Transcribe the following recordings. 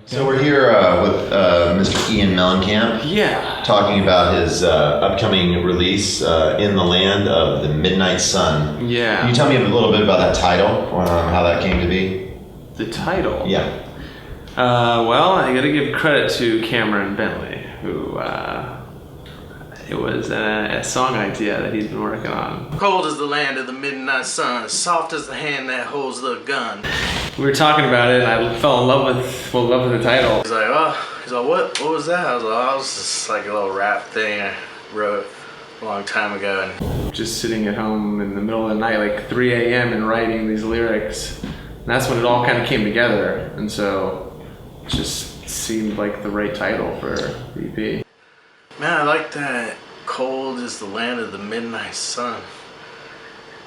So we're here with Mr. Ian Mellencamp. Yeah. Talking about his upcoming release, In the Land of the Midnight Sun. Yeah. Can you tell me a little bit about that title, how that came to be? The title? Yeah. Well, I gotta give credit to Cameron Bentley, who, it was a song idea that he's been working on. Cold as the land of the midnight sun, soft as the hand that holds the gun. We were talking about it, and I fell in love with the title. He's like, what was that? I was like, oh, it was just like a little rap thing I wrote a long time ago. And just sitting at home in the middle of the night, like 3 a.m. and writing these lyrics. And that's when it all kind of came together. And so it just seemed like the right title for the EP. Man, I like that. Cold is the land of the midnight sun.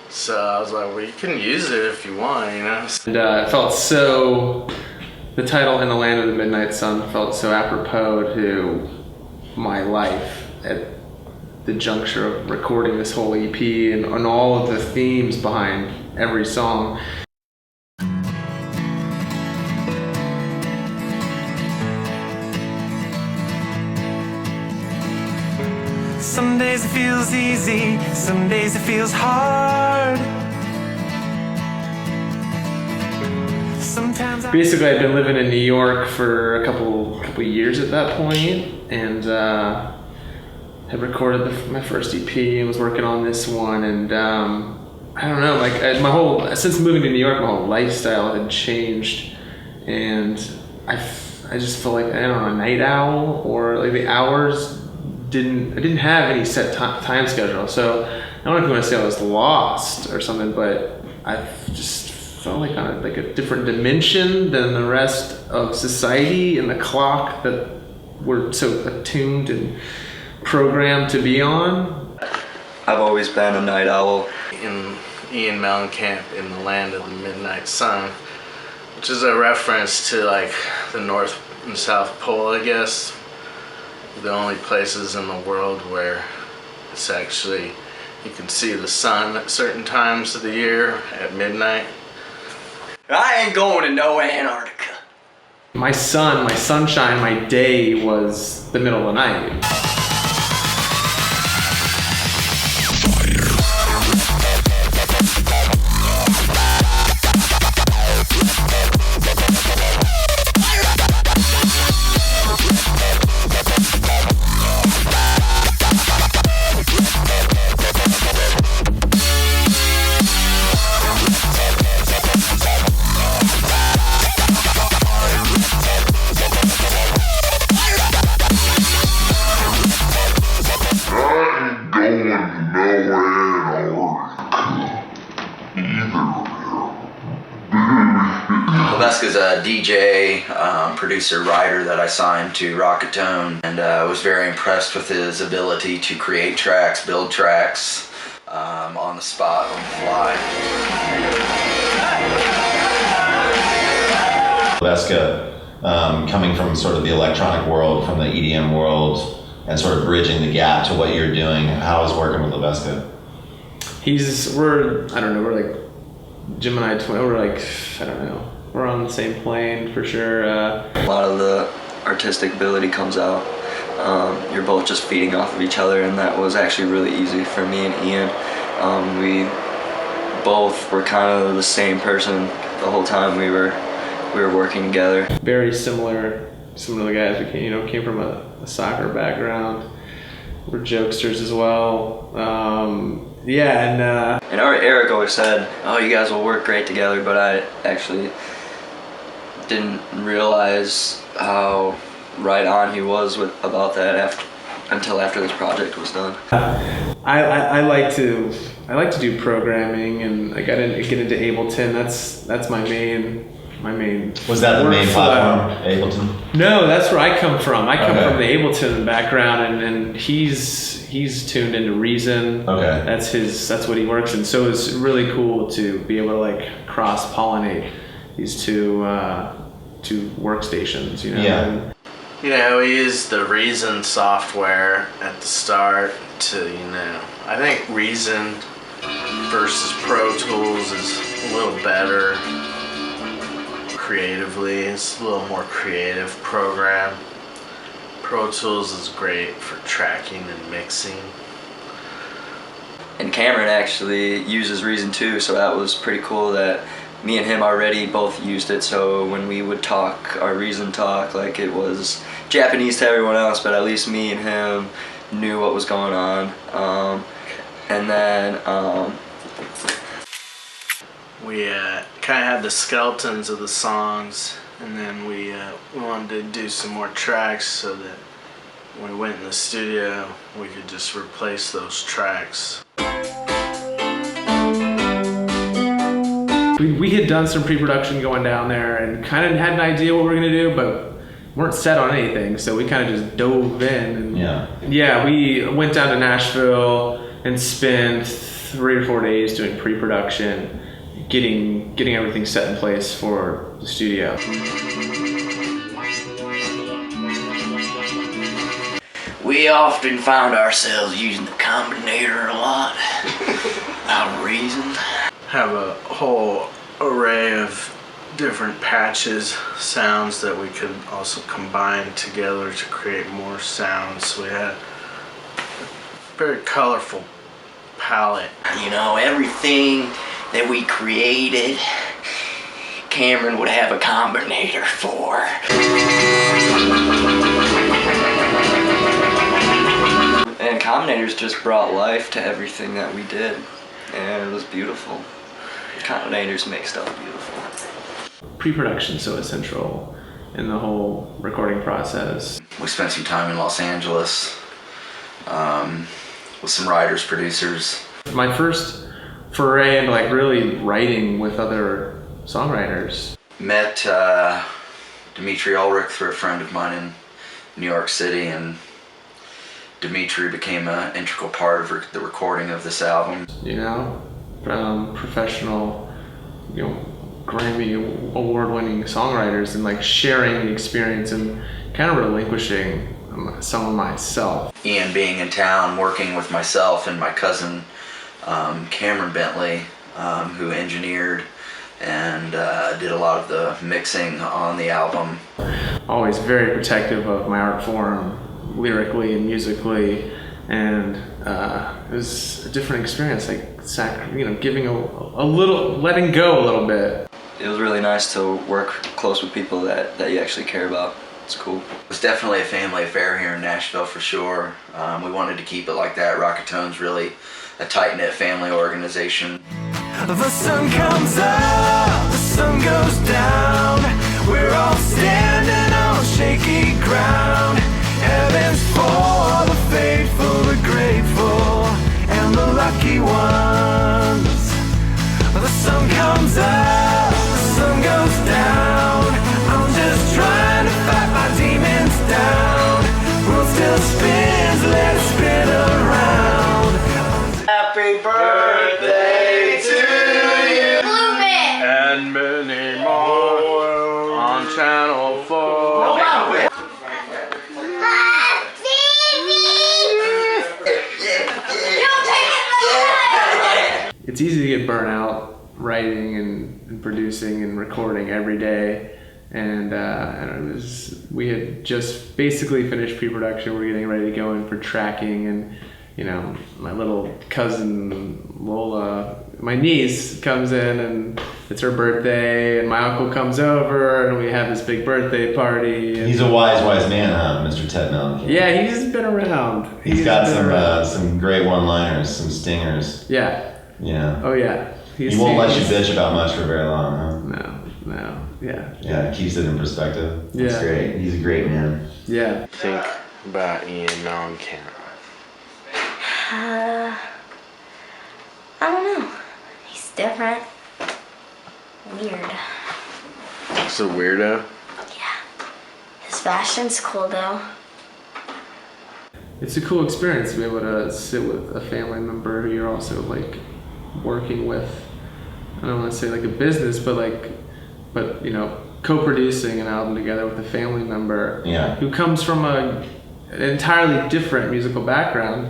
So I was like, well, you can use it if you want, you know? And it felt so, the title In the Land of the Midnight Sun felt so apropos to my life at the juncture of recording this whole EP and all of the themes behind every song. Some days it feels easy, some days it feels hard. Sometimes Basically, I'd been living in New York for a couple years at that point, and had recorded my first EP and was working on this one. And I don't know, like since moving to New York, my whole lifestyle had changed, and I just felt like, I don't know, a night owl, or like the hours. I didn't have any set time schedule, so I don't know if you want to say I was lost or something, but I just felt like on a different dimension than the rest of society and the clock that we're so attuned and programmed to be on. I've always been a night owl. In Ian Mellencamp, In the Land of the Midnight Sun, which is a reference to like the North and South Pole, I guess. The only places in the world where it's actually, you can see the sun at certain times of the year at midnight. I ain't going to no Antarctica. My sun, my sunshine, my day was the middle of the night. Leveska's a DJ, producer, writer that I signed to Rocketone, and was very impressed with his ability to create tracks, build tracks on the spot, on the fly. Leveska, coming from sort of the electronic world, from the EDM world, and sort of bridging the gap to what you're doing. How is working with Leveska? We're like Gemini twin. We're like, I don't know. We're on the same plane for sure. A lot of the artistic ability comes out. You're both just feeding off of each other, and that was actually really easy for me and Ian. We both were kind of the same person the whole time we were working together. Very similar to the guys we came from a soccer background. We're jokesters as well. And Eric always said, "Oh, you guys will work great together," but I actually didn't realize how right on he was about that until after this project was done. I like to do programming, and I got to get into Ableton. That's my main. Was that the main platform, Ableton? No, that's where I come from. I come from the Ableton background, and he's tuned into Reason. Okay. That's what he works in. So it's really cool to be able to like cross pollinate these two workstations. Yeah. We used the Reason software at the start to, I think Reason versus Pro Tools is a little better. creatively. It's a little more creative program. Pro Tools is great for tracking and mixing. And Cameron actually uses Reason too, so that was pretty cool that me and him already both used it. So when we would talk our Reason talk, like it was Japanese to everyone else, but at least me and him knew what was going on. And then we kind of had the skeletons of the songs, and then we wanted to do some more tracks so that when we went in the studio we could just replace those tracks. We had done some pre-production going down there and kind of had an idea what we were going to do, but weren't set on anything, so we kind of just dove in. And we went down to Nashville and spent 3 or 4 days doing pre-production, getting everything set in place for the studio. We often found ourselves using the combinator a lot, without reason. Have a whole array of different patches, sounds that we could also combine together to create more sounds. So we had a very colorful palette. You know, everything that we created, Cameron would have a combinator for. and combinators just brought life to everything that we did, and it was beautiful. Combinators make stuff beautiful. Pre-production so essential in the whole recording process. We spent some time in Los Angeles with some writers, producers. My first foray into like really writing with other songwriters. Met Dimitri Ulrich through a friend of mine in New York City, and Dimitri became an integral part of the recording of this album. You know, professional, you know, Grammy award-winning songwriters, and like sharing the experience and kind of relinquishing some of myself. Ian being in town, working with myself and my cousin Cameron Bentley, who engineered and did a lot of the mixing on the album. Always very protective of my art form, lyrically and musically, and it was a different experience, like giving a little, letting go a little bit. It was really nice to work close with people that you actually care about. It's cool. It was definitely a family affair here in Nashville for sure. We wanted to keep it like that. Rocketone's really a tight-knit family organization. The sun comes up, the sun goes down. We're all standing on shaky ground. Heaven's for the faithful, the grateful, and the lucky ones. The sun comes up, the sun goes down. I'm just trying to fight my demons down. World still spins, let it spin around. Happy birthday to you. And many more on Channel 4. It's easy to get burnt out writing and producing and recording every day, and we had just basically finished pre-production. We're getting ready to go in for tracking, and my little cousin Lola, my niece, comes in, and it's her birthday, and my uncle comes over, and we have this big birthday party. And He's a wise man, huh, Mr. Ted Mellencamp? yeah, he's been around. He's got some great one-liners, some stingers. Yeah. Yeah. Oh yeah. He won't let you bitch about much for very long, huh? No. Yeah. Yeah, it keeps it in perspective. That's Yeah. great. He's a great man. Yeah. Think about Ian Mellencamp. I don't know. He's different. Weird. He's a weirdo. Yeah. His fashion's cool though. It's a cool experience to be able to sit with a family member who you're also like working with. I don't want to say like a business, but co-producing an album together with a family member who comes from an entirely different musical background.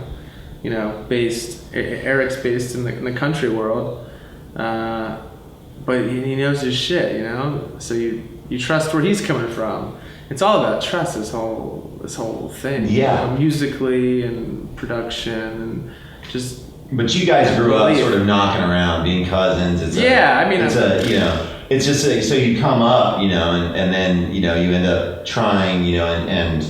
Eric's based in the country world, but he knows his shit, you know. So you trust where he's coming from. It's all about trust. This whole thing. Yeah. You know, musically and production and just. But you guys grew up sort of knocking around, being cousins. It's it's just so you come up, you know, and then you end up trying, you know, and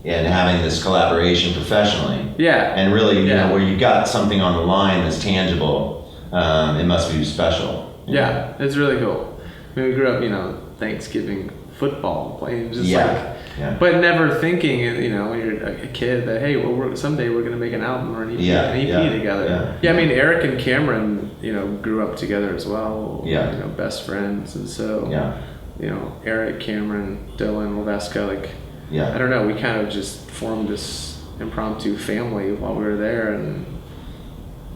having this collaboration professionally. Yeah. And really, you know, where you got something on the line that's tangible, it must be special. Yeah, it's really cool. I mean, we grew up, you know, Thanksgiving football playing, just but never thinking, you know, when you're a kid that, hey, well, someday we're gonna make an album or an EP together. I mean, Eric and Cameron, you know, grew up together as well. You know, best friends, and so you know, Eric, Cameron, Dylan, Levesca, like I don't know, we kind of just formed this impromptu family while we were there, and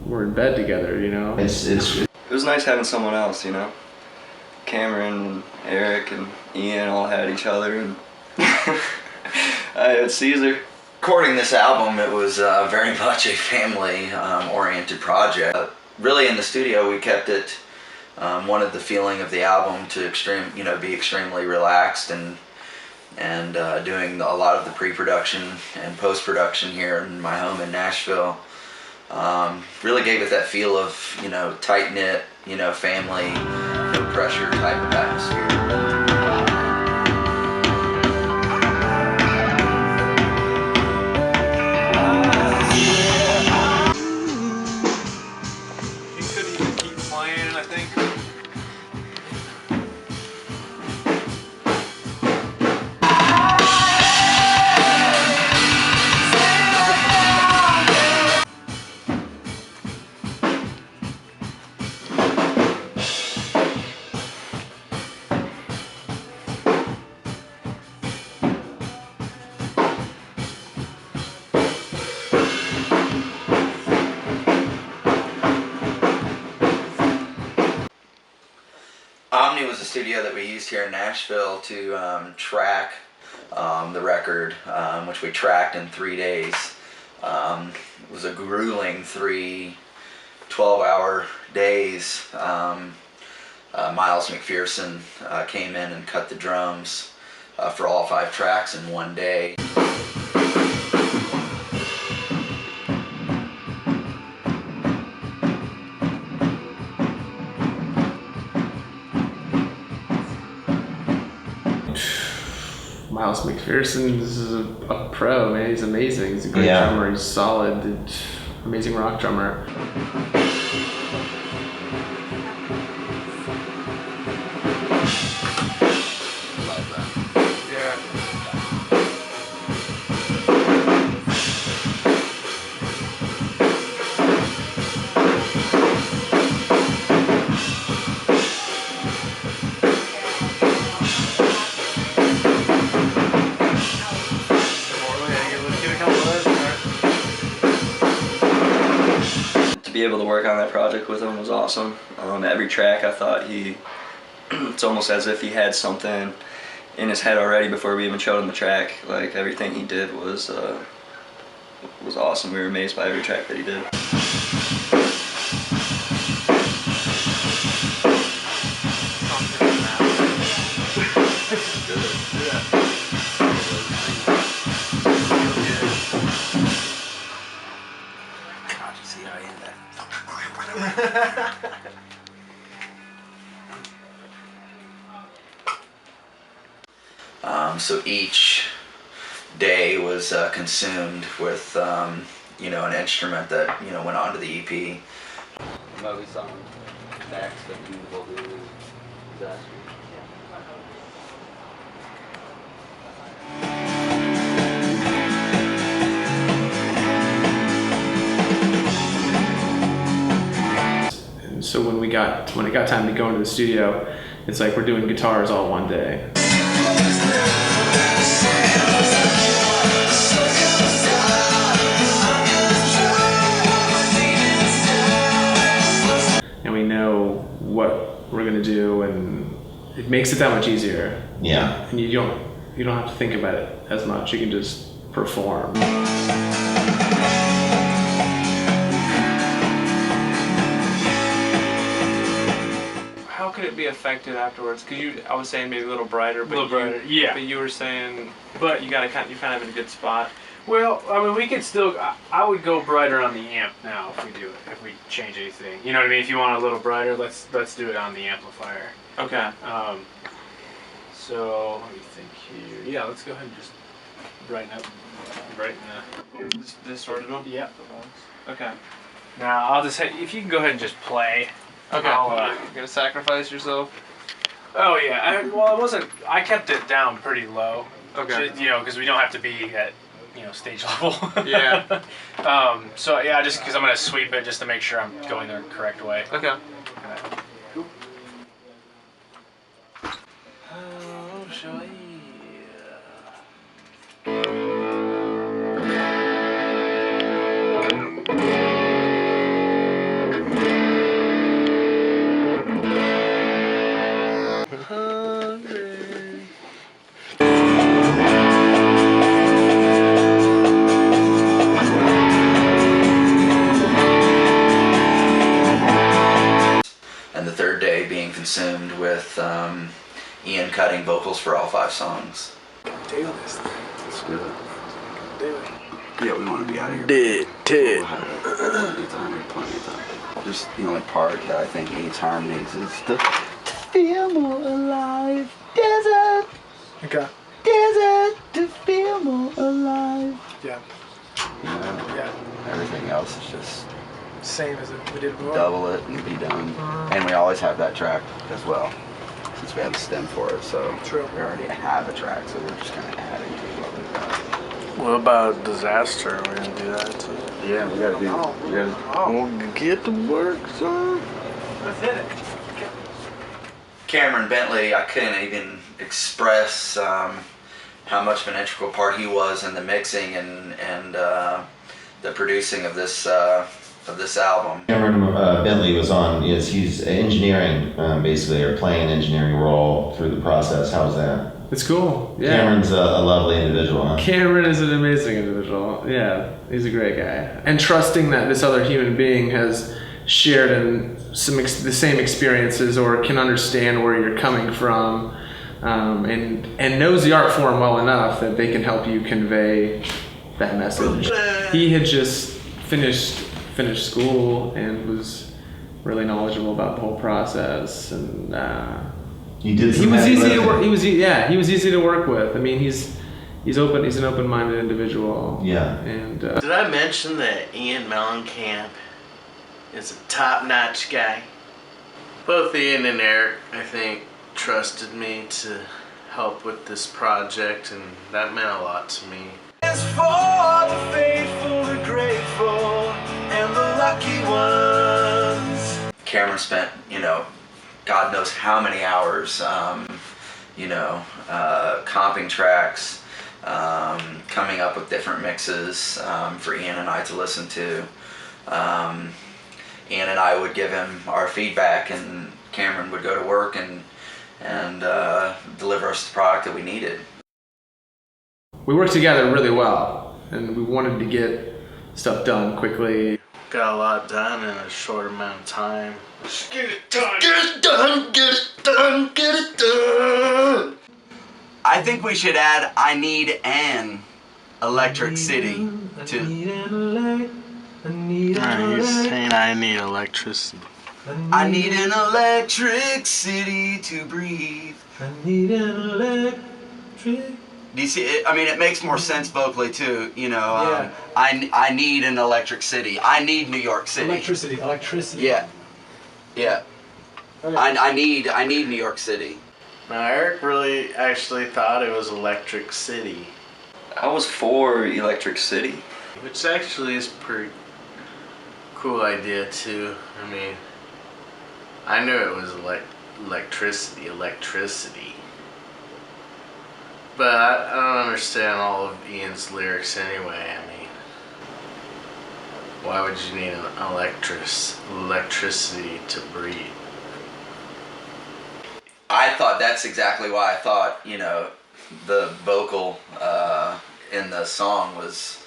we're in bed together. You know, it was nice having someone else, you know. Cameron and Eric and Ian all had each other, and I had Caesar. Recording this album, it was very much a family-oriented project. Really, in the studio, we kept it, wanted the feeling of the album to be extremely relaxed, and doing a lot of the pre-production and post-production here in my home in Nashville. Really gave it that feel of, you know, tight-knit, you know, family, no pressure type of atmosphere. Omni was a studio that we used here in Nashville to track the record, which we tracked in 3 days. It was a grueling 3 12-hour days. Miles McPherson came in and cut the drums for all 5 tracks in 1 day. Miles McPherson is a pro, man. He's amazing. He's a great drummer. He's solid, amazing rock drummer. To be able to work on that project with him was awesome. Every track, I thought it's almost as if he had something in his head already before we even showed him the track. Like, everything he did was awesome. We were amazed by every track that he did. So each day was consumed with, you know, an instrument that, you know, went onto the EP. Maybe something next that you will do disaster. So when it got time to go into the studio, it's like we're doing guitars all one day. And we know what we're gonna do, and it makes it that much easier. Yeah. And you don't have to think about it as much. You can just perform. it be affected afterwards? Because I was saying maybe a little brighter, but yeah. But you were saying, but you kind of in a good spot. Well, I mean, we could still. I would go brighter on the amp now if we do it. If we change anything, you know what I mean. If you want a little brighter, let's do it on the amplifier. Okay. So let me think here. Yeah, let's go ahead and just brighten up. This distorted one. Yeah. Okay. Now I'll just if you can go ahead and just play. Okay. You're gonna sacrifice yourself. Oh yeah. Well, it wasn't. I kept it down pretty low. Okay. Just, because we don't have to be at stage level. Yeah. So yeah, just because I'm gonna sweep it just to make sure I'm going the correct way. Okay. Oh, sure. And the third day being consumed with Ian cutting vocals for all 5 songs. Let's do it. Yeah, we want to be out of here. Did. Plenty of time. Just the only part that I think needs harmonies is to feel more alive. Desert. Okay. Desert to feel more alive. Yeah. Yeah. Everything else is just Same as we did before. double it and be done. And we always have that track as well, since we have a stem for it. So True. we already have a track, so we're just kind of adding to what we've got. What about Disaster? We're gonna do that too. Yeah, we gotta do. We'll get to work, son. Let's hit it. Cameron Bentley, I couldn't even express how much of an integral part he was in the mixing and the producing of this album. Cameron Bentley was on. He's engineering basically, or playing an engineering role through the process. How was that? It's cool. Yeah. Cameron's a lovely individual, huh? Cameron is an amazing individual. Yeah, he's a great guy. And trusting that this other human being has shared in the same experiences or can understand where you're coming from, and knows the art form well enough that they can help you convey that message. He had just finished school and was really knowledgeable about the whole process, and He did. He was easy to work. He was easy to work with. I mean, he's open. He's an open-minded individual. Yeah. And Did I mention that Ian Mellencamp is a top-notch guy? Both Ian and Eric, I think, trusted me to help with this project, and that meant a lot to me. It's for the faithful, the grateful, and the lucky ones. Cameron spent, God knows how many hours, comping tracks, coming up with different mixes for Ian and I to listen to. Ian and I would give him our feedback, and Cameron would go to work and deliver us the product that we needed. we worked together really well, and we wanted to get stuff done quickly. Got a lot done in a short amount of time. Just get it done. Get it done. Get it done. Get it done. I think we should add "I need an electric city" to. He's saying I need electricity. I need an electric city to breathe. I need an electric. Do you see it? I mean, it makes more sense vocally too. Yeah. I need an electric city. I need New York City. Electricity. Yeah. Yeah. Okay. I need New York City. Now Eric really actually thought it was Electric City, I was for Electric City. which actually is a pretty cool idea too. I mean, I knew it was electricity. But I don't understand all of Ian's lyrics anyway. I mean, why would you need an electricity to breathe? I thought that's exactly why I thought, the vocal in the song was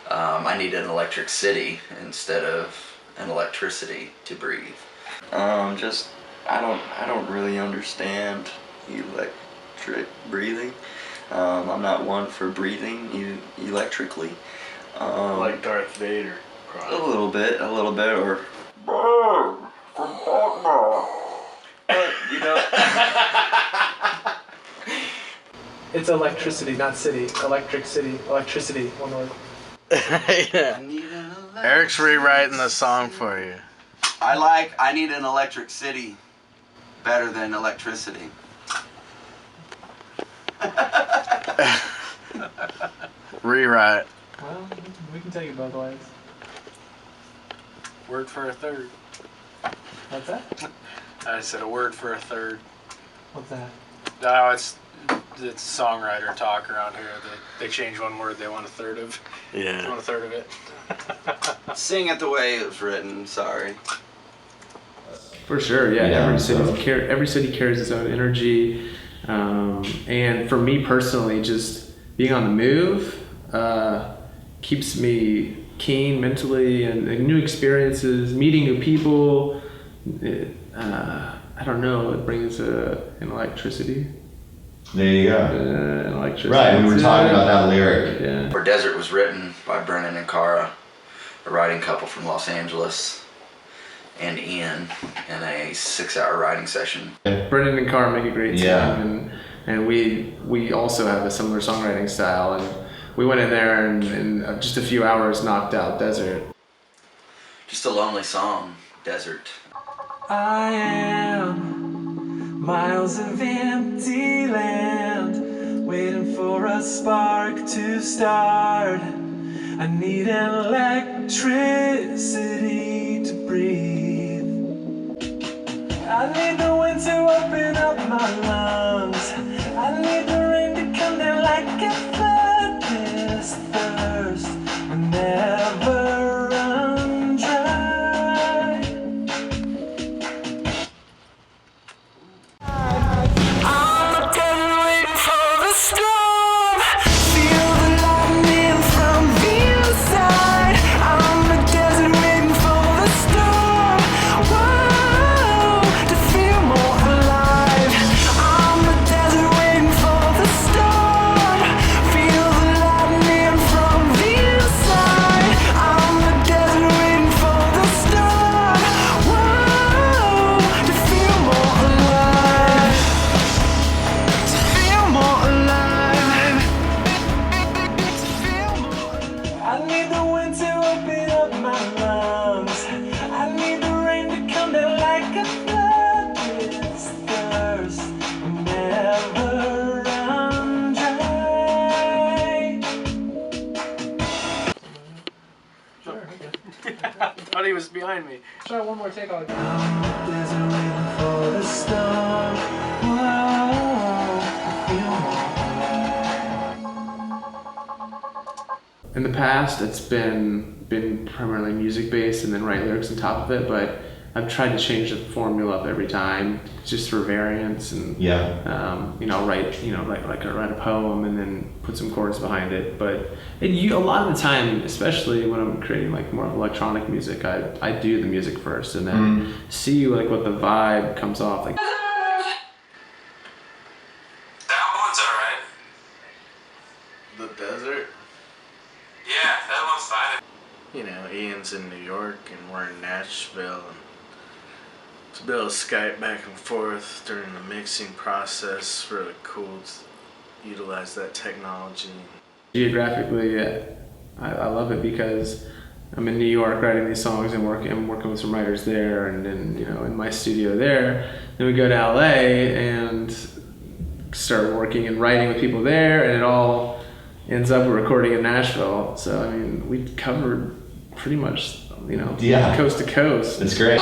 I need an electric city instead of an electricity to breathe. Just I don't really understand electric breathing. I'm not one for breathing electrically. Like Darth Vader. A little bit, or but, you know. It's electricity, not city. Electric city. Electricity, one word. Yeah. Eric's rewriting the song for you. I need an electric city better than electricity. Rewrite. Well, we can take it both ways. Word for a third. What's that? I said a word for a third. What's that? No, it's songwriter talk around here. They change one word, they want a third of. Yeah. They want a third of it. Sing it the way it was written. Sorry. For sure, yeah. Yeah, Every city carries its own energy, and for me personally, just being on the move keeps me keen mentally, and new experiences, meeting new people. I don't know. It brings an electricity. There you go. An electricity. Right, we were talking about that lyric. Yeah. Our Desert was written by Brennan and Cara, a writing couple from Los Angeles, and Ian in a 6-hour writing session. Brennan and Cara make a great team, Yeah. and we also have a similar songwriting style, and we went in there and in just a few hours knocked out Desert. Just a lonely song, Desert. I am miles of empty land, waiting for a spark to start. I need electricity to breathe. I need the wind to open up my lungs. I need the rain to come down like a flood. This thirst will never run dry. I'm a dead waiting for the storm. Feel the lightning from the inside. I'm a desert waiting for the storm. Whoa, to feel more alive. I'm a desert waiting for the storm. Feel the lightning from the inside. I'm a desert waiting for the storm. Whoa, to feel more alive. To feel more alive. To feel more alive. I need the wind to open up my lungs. I need the rain to come down like a flood. This thirst will never run dry. I thought he was behind me. Try one more take on it. Desert waiting for the storm. Whoa, I feel more. In the past, it's been primarily music based and then write lyrics on top of it, but I've tried to change the formula up every time, just for variance, and Yeah. write a poem and then put some chords behind it. But a lot of the time, especially when I'm creating like more of electronic music, I do the music first and then see like what the vibe comes off. Like That one's alright. The Desert. Yeah, that one's fine. You know, Ian's in New York and we're in Nashville, and to be able to Skype back and forth during the mixing process is really cool to utilize that technology. geographically, I love it because I'm in New York writing these songs and I'm working with some writers there, and then in my studio there. Then we go to LA and start working and writing with people there, and it all ends up recording in Nashville. So I mean, we covered pretty much coast to coast. It's great.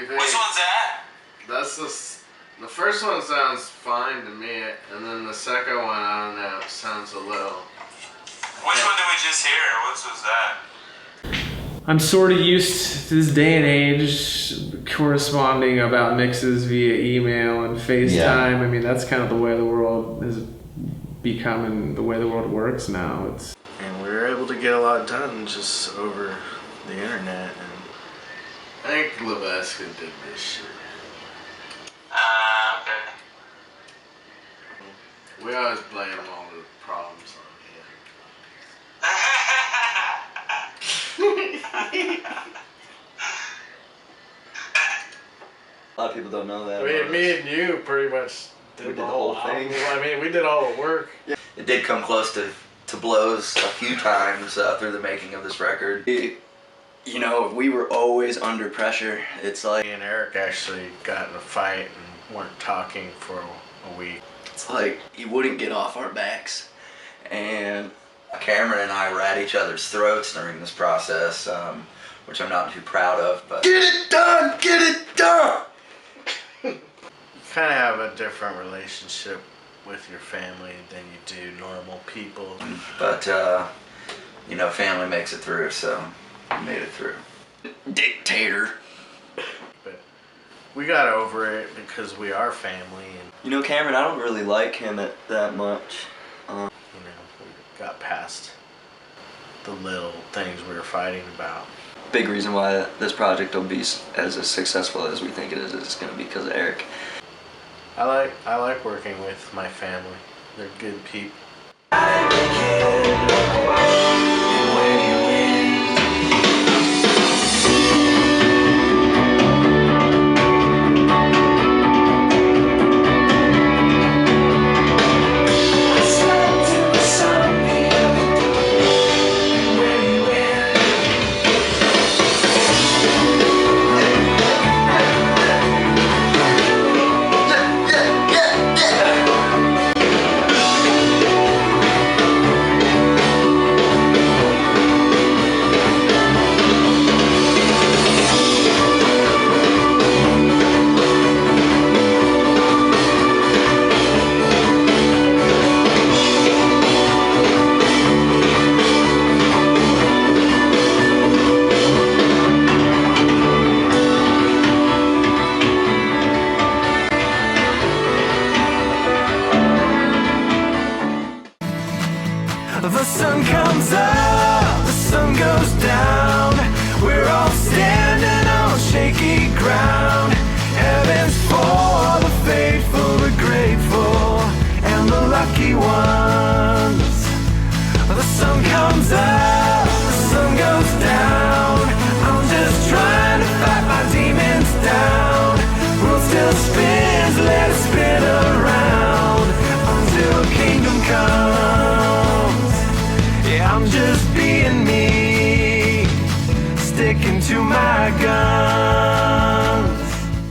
Which one's that? That's the first one sounds fine to me, and then the second one, I don't know, sounds a little. Which one did we just hear? Which was that? I'm sort of used to this day and age corresponding about mixes via email and FaceTime. Yeah. I mean, that's kind of the way the world is becoming, the way the world works now. And we were able to get a lot done just over the internet, and I think Leveska did this shit. Okay. We always blame all the problems on him. A lot of people don't know that. Me and you pretty much did the whole thing. I mean, we did all the work. Yeah. It did come close to blows a few times through the making of this record. You know, we were always under pressure. It's like... Me and Eric actually got in a fight and weren't talking for a week. It's like he wouldn't get off our backs. And Cameron and I were at each other's throats during this process, which I'm not too proud of, but... Get it done! Get it done! You kind of have a different relationship with your family than you do normal people. But, you know, family makes it through, so we made it through. Dictator. But we got over it because we are family. And you know, Cameron, I don't really like him that much. You know, we got past the little things we were fighting about. Big reason why this project will be as successful as we think it is going to be because of Eric. I like working with my family. They're good people. The sun comes up, the sun goes down. We're all standing on shaky ground. Heaven's for the faithful, the grateful, and the lucky ones. The sun comes up, the sun goes down. I'm just trying to fight my demons down. World still spins, let it spin around until kingdom comes. Yeah, I'm just being me, sticking to my guns.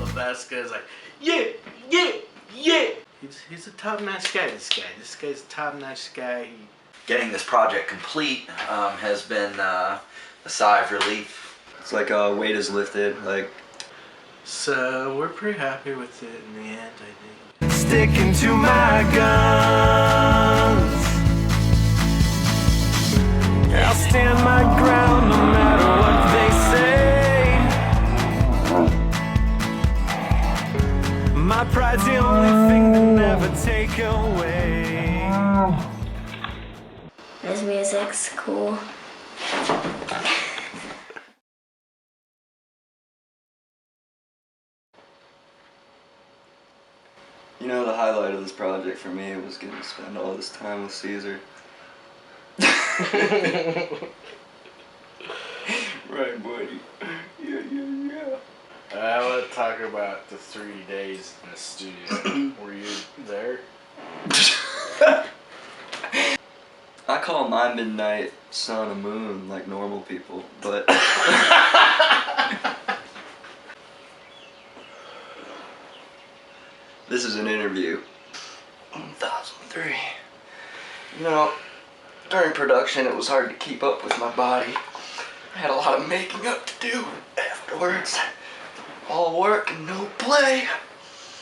Leveska is like, yeah, yeah, yeah. He's a top-notch guy, this guy's a top-notch guy. Getting this project complete has been a sigh of relief. It's like a weight is lifted, like... So, we're pretty happy with it in the end, I think. Sticking to my guns. I'll stand my ground no matter what they say. My pride's the only thing that never take away. His music's cool. You know, the highlight of this project for me was getting to spend all this time with Caesar. Right, buddy. Yeah. I want to talk about the 3 days in the studio. Were you there? I call my midnight sun and moon like normal people, but... This is an interview. 2003. You know, during production it was hard to keep up with my body. I had a lot of making up to do afterwards. All work and no play.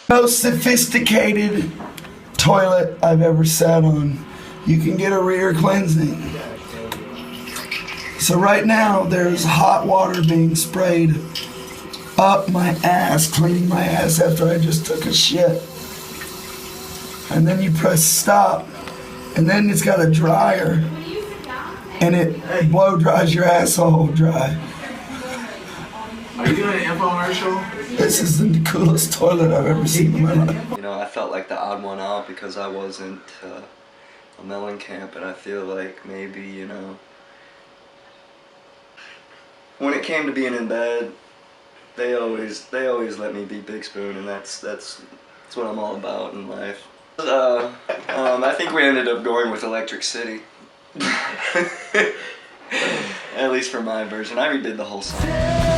Most sophisticated toilet I've ever sat on. You can get a rear cleansing. So right now there's hot water being sprayed up my ass, cleaning my ass after I just took a shit. And then you press stop, and then it's got a dryer, and it blow dries your asshole dry. Are you doing an infomercial? This is the coolest toilet I've ever seen in my life. You know, I felt like the odd one out because I wasn't a Mellencamp, and I feel like maybe, you know, when it came to being in bed, they always let me be Big Spoon, and that's what I'm all about in life. I think we ended up going with Electric City. At least for my version. I redid the whole song.